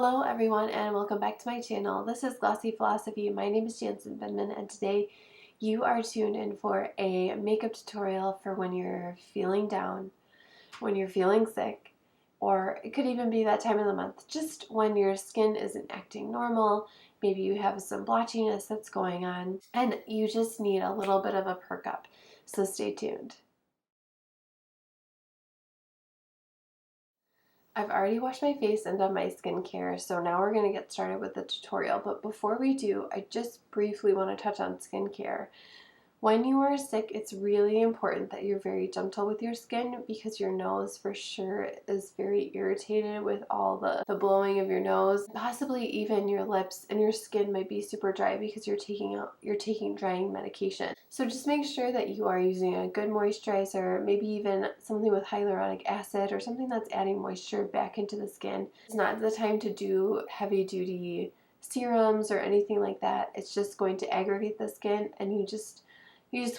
Hello everyone and welcome back to my channel. This is Glossy Philosophy. My name is Jansen Benman and today you are tuned in for a makeup tutorial for when you're feeling down, when you're feeling sick, or it could even be that time of the month, just when your skin isn't acting normal, maybe you have some blotchiness that's going on and you just need a little bit of a perk up. So stay tuned. I've already washed my face and done my skincare, so now we're going to get started with the tutorial. But before we do, I just briefly want to touch on skincare. When you are sick, it's really important that you're very gentle with your skin because your nose for sure is very irritated with all the blowing of your nose. Possibly even your lips and your skin might be super dry because you're taking drying medication. So just make sure that you are using a good moisturizer, maybe even something with hyaluronic acid or something that's adding moisture back into the skin. It's not the time to do heavy duty serums or anything like that. It's just going to aggravate the skin and you just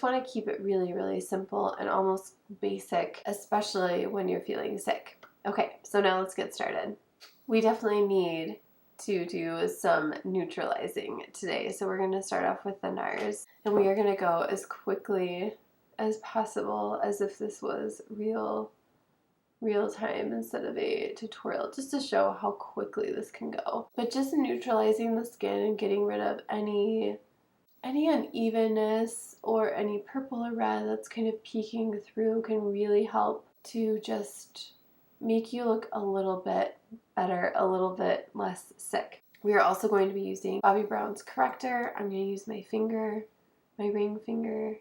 want to keep it really, really simple and almost basic, especially when you're feeling sick. Okay, so now let's get started. We definitely need to do some neutralizing today. So we're going to start off with the NARS. And we are going to go as quickly as possible as if this was real time instead of a tutorial, just to show how quickly this can go. But just neutralizing the skin and getting rid of any unevenness or any purple or red that's kind of peeking through can really help to just make you look a little bit better, a little bit less sick. We are also going to be using Bobbi Brown's Corrector. I'm going to use my finger, my ring finger,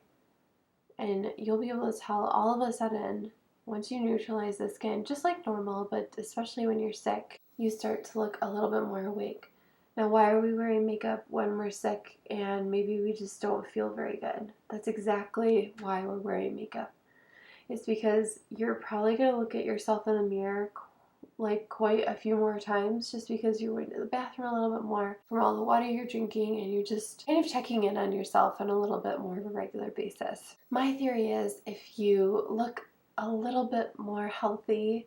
and you'll be able to tell all of a sudden once you neutralize the skin, just like normal, but especially when you're sick, you start to look a little bit more awake. Now, why are we wearing makeup when we're sick and maybe we just don't feel very good? That's exactly why we're wearing makeup. It's because you're probably going to look at yourself in the mirror like quite a few more times just because you're going to the bathroom a little bit more from all the water you're drinking and you're just kind of checking in on yourself on a little bit more of a regular basis. My theory is if you look a little bit more healthy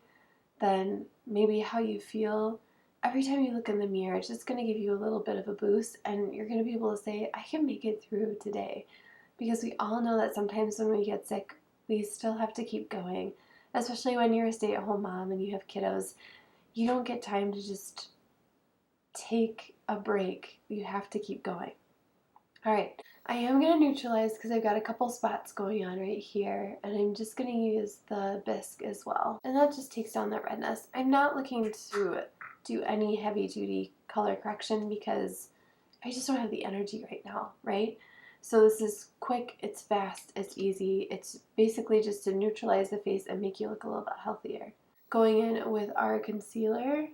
than maybe how you feel, every time you look in the mirror, it's just going to give you a little bit of a boost and you're going to be able to say, I can make it through today. Because we all know that sometimes when we get sick, we still have to keep going. Especially when you're a stay-at-home mom and you have kiddos. You don't get time to just take a break. You have to keep going. Alright, I am going to neutralize because I've got a couple spots going on right here. And I'm just going to use the Bisque as well. And that just takes down that redness. I'm not looking to do any heavy duty color correction because I just don't have the energy right now, right? So this is quick, it's fast, it's easy. It's basically just to neutralize the face and make you look a little bit healthier. Going in with our concealer,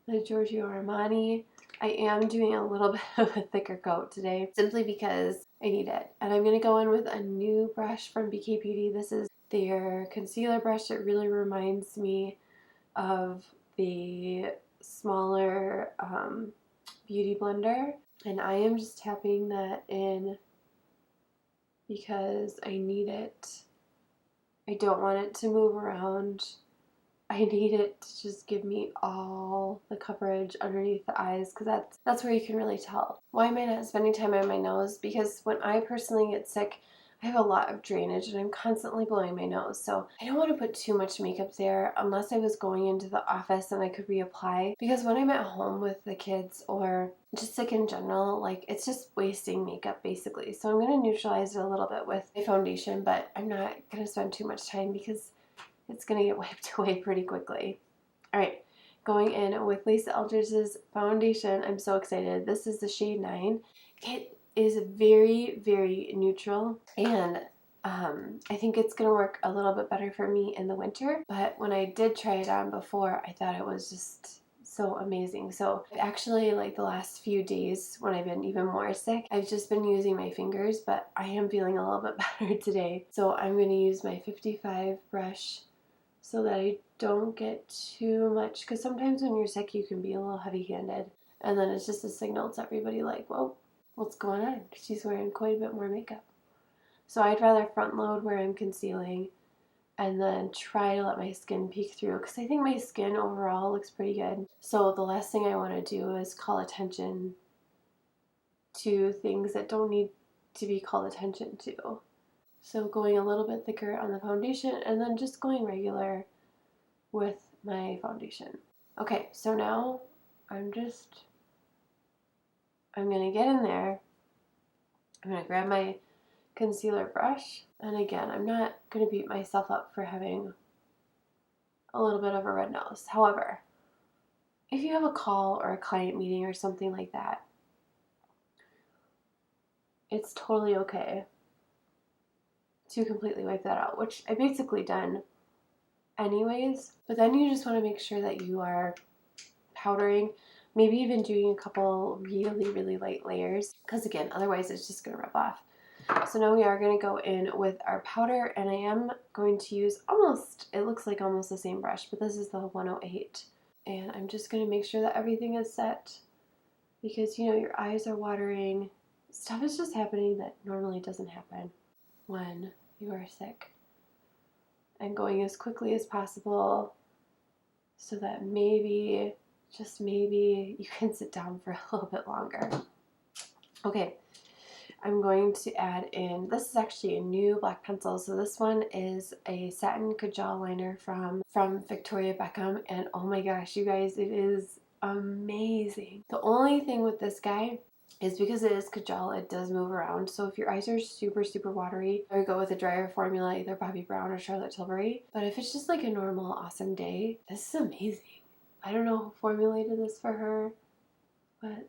the Giorgio Armani. I am doing a little bit of a thicker coat today simply because I need it. And I'm going to go in with a new brush from BK Beauty. This is their concealer brush. It really reminds me of the smaller beauty blender, and I am just tapping that in because I need it. I don't want it to move around. I need it to just give me all the coverage underneath the eyes because that's where you can really tell. Why am I not spending time on my nose? Because when I personally get sick, I have a lot of drainage and I'm constantly blowing my nose, so I don't want to put too much makeup there unless I was going into the office and I could reapply, because when I'm at home with the kids or just sick in general, like it's just wasting makeup basically. So I'm going to neutralize it a little bit with my foundation, but I'm not going to spend too much time because it's going to get wiped away pretty quickly. Alright, going in with Lisa Eldridge's foundation. I'm so excited. This is the shade 9. It is very, very neutral, and I think it's going to work a little bit better for me in the winter, but when I did try it on before, I thought it was just so amazing. So actually, like the last few days when I've been even more sick, I've just been using my fingers, but I am feeling a little bit better today. So I'm going to use my 55 brush so that I don't get too much, because sometimes when you're sick you can be a little heavy-handed, and then it's just a signal to everybody like, whoa, what's going on? She's wearing quite a bit more makeup. So I'd rather front load where I'm concealing and then try to let my skin peek through, because I think my skin overall looks pretty good. So the last thing I want to do is call attention to things that don't need to be called attention to. So going a little bit thicker on the foundation and then just going regular with my foundation. Okay, so now I'm going to get in there. I'm going to grab my concealer brush. And again, I'm not going to beat myself up for having a little bit of a red nose. However, if you have a call or a client meeting or something like that, it's totally okay to completely wipe that out, which I basically done anyways. But then you just want to make sure that you are powdering, maybe even doing a couple really, really light layers, because again, otherwise it's just going to rub off. So now we are going to go in with our powder, and I am going to use almost, it looks like almost the same brush, but this is the 108. And I'm just going to make sure that everything is set, because you know your eyes are watering. Stuff is just happening that normally doesn't happen when you are sick. And going as quickly as possible so that maybe, just maybe, you can sit down for a little bit longer. Okay, I'm going to add in, this is actually a new black pencil. So this one is a Satin Kajal liner from Victoria Beckham. And oh my gosh, you guys, it is amazing. The only thing with this guy is because it is Kajal, it does move around. So if your eyes are super, super watery, I would go with a drier formula, either Bobbi Brown or Charlotte Tilbury. But if it's just like a normal, awesome day, this is amazing. I don't know who formulated this for her, but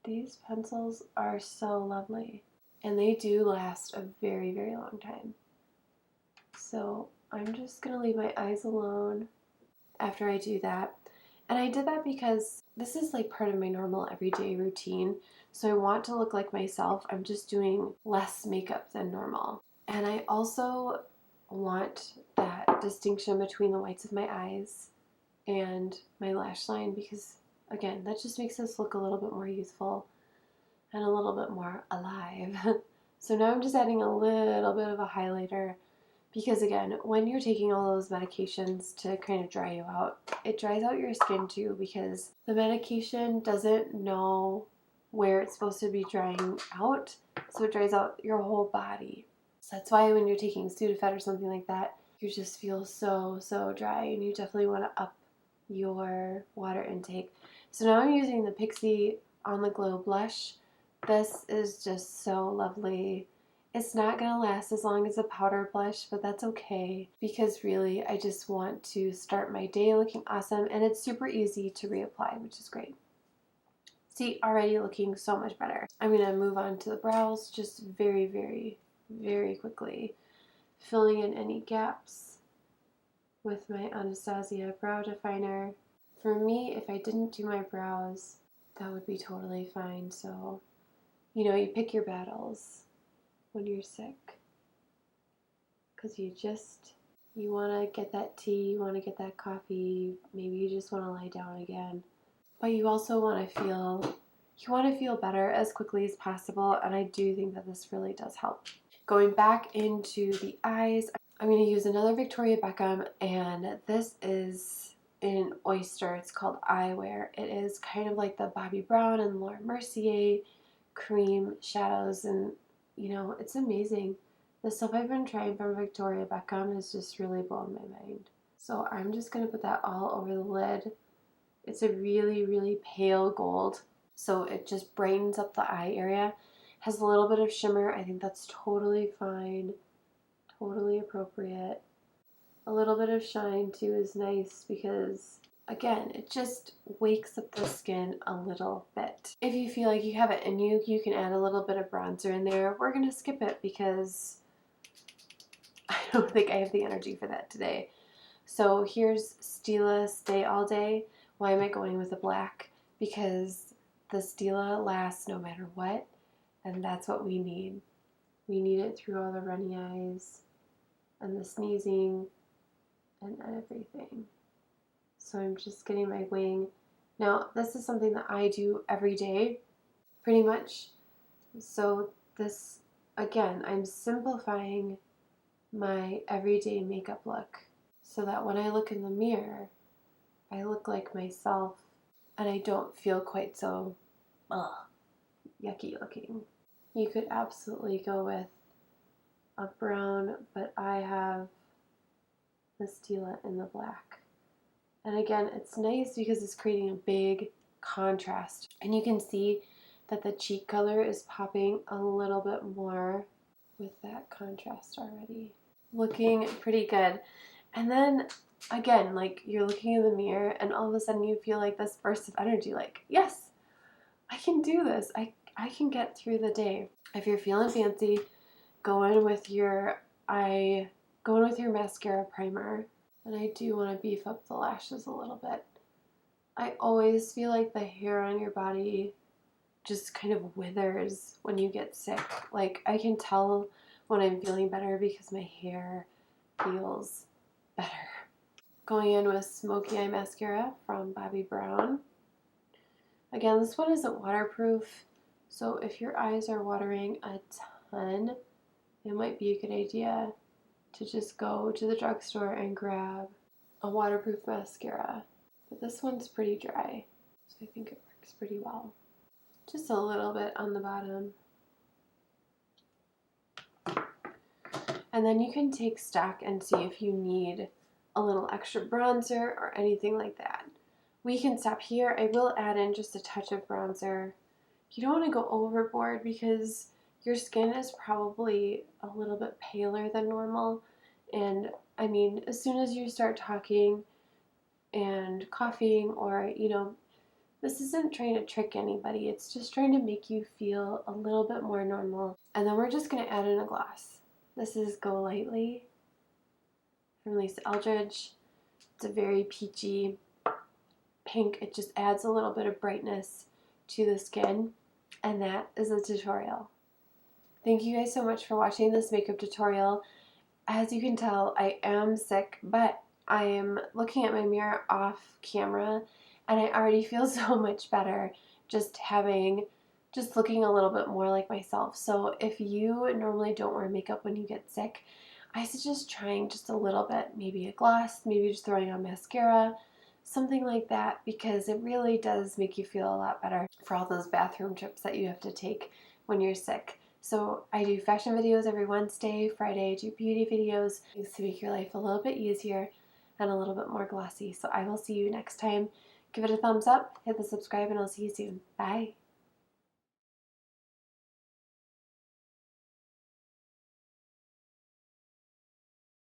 these pencils are so lovely. And they do last a very, very long time. So I'm just going to leave my eyes alone after I do that. And I did that because this is like part of my normal everyday routine. So I want to look like myself. I'm just doing less makeup than normal. And I also want that distinction between the whites of my eyes and my lash line, because again, that just makes us look a little bit more youthful and a little bit more alive. So now I'm just adding a little bit of a highlighter, because again, when you're taking all those medications to kind of dry you out, it dries out your skin too, because the medication doesn't know where it's supposed to be drying out, so it dries out your whole body. So that's why when you're taking Sudafed or something like that, you just feel so, so dry, and you definitely want to up your water intake. So now I'm using the PIXI On The Glow blush. This is just so lovely. It's not going to last as long as a powder blush, but that's okay, because really I just want to start my day looking awesome, and it's super easy to reapply, which is great. See, already looking so much better. I'm going to move on to the brows just very, very, very quickly, filling in any gaps with my Anastasia brow definer. For me, if I didn't do my brows, that would be totally fine. So, you know, you pick your battles when you're sick, because you want to get that tea, you want to get that coffee, maybe you just want to lie down again, but you also want to feel better as quickly as possible, and I do think that this really does help. Going back into the eyes, I'm going to use another Victoria Beckham, and this is in Oyster. It's called EyeWear. It is kind of like the Bobbi Brown and Laura Mercier cream shadows, and you know, it's amazing. The stuff I've been trying from Victoria Beckham has just really blown my mind. So I'm just going to put that all over the lid. It's a really, really pale gold, so it just brightens up the eye area. Has a little bit of shimmer. I think that's totally fine, totally appropriate. A little bit of shine too is nice, because again, it just wakes up the skin a little bit. If you feel like you have it in you, you can add a little bit of bronzer in there. We're going to skip it because I don't think I have the energy for that today. So here's STILA Stay All Day. Why am I going with a black? Because the STILA lasts no matter what, and that's what we need. We need it through all the runny eyes and the sneezing and everything. So I'm just getting my wing. Now, this is something that I do every day, pretty much. So this, again, I'm simplifying my everyday makeup look so that when I look in the mirror, I look like myself and I don't feel quite so yucky looking. You could absolutely go with a brown, but I have the STILA in the black. And again, it's nice because it's creating a big contrast. And you can see that the cheek color is popping a little bit more with that contrast already. Looking pretty good. And then again, like you're looking in the mirror and all of a sudden you feel like this burst of energy, like, yes, I can do this. I can get through the day. If you're feeling fancy, go in with your mascara primer. And I do want to beef up the lashes a little bit. I always feel like the hair on your body just kind of withers when you get sick. Like I can tell when I'm feeling better because my hair feels better. Going in with Smokey Eye Mascara from Bobbi Brown. Again, this one isn't waterproof, so if your eyes are watering a ton, it might be a good idea to just go to the drugstore and grab a waterproof mascara. But this one's pretty dry, so I think it works pretty well. Just a little bit on the bottom. And then you can take stock and see if you need a little extra bronzer or anything like that. We can stop here. I will add in just a touch of bronzer. You don't want to go overboard because your skin is probably a little bit paler than normal. And I mean, as soon as you start talking and coughing or, this isn't trying to trick anybody. It's just trying to make you feel a little bit more normal. And then we're just going to add in a gloss. This is Go Lightly from Eldridge. It's a very peachy pink. It just adds a little bit of brightness to the skin. And that is a tutorial. Thank you guys so much for watching this makeup tutorial. As you can tell, I am sick, but I am looking at my mirror off camera and I already feel so much better just looking a little bit more like myself. So if you normally don't wear makeup when you get sick, I suggest trying just a little bit, maybe a gloss, maybe just throwing on mascara, something like that, because it really does make you feel a lot better for all those bathroom trips that you have to take when you're sick. So I do fashion videos every Wednesday. Friday I do beauty videos to make your life a little bit easier and a little bit more glossy. So I will see you next time. Give it a thumbs up, hit the subscribe, and I'll see you soon. Bye.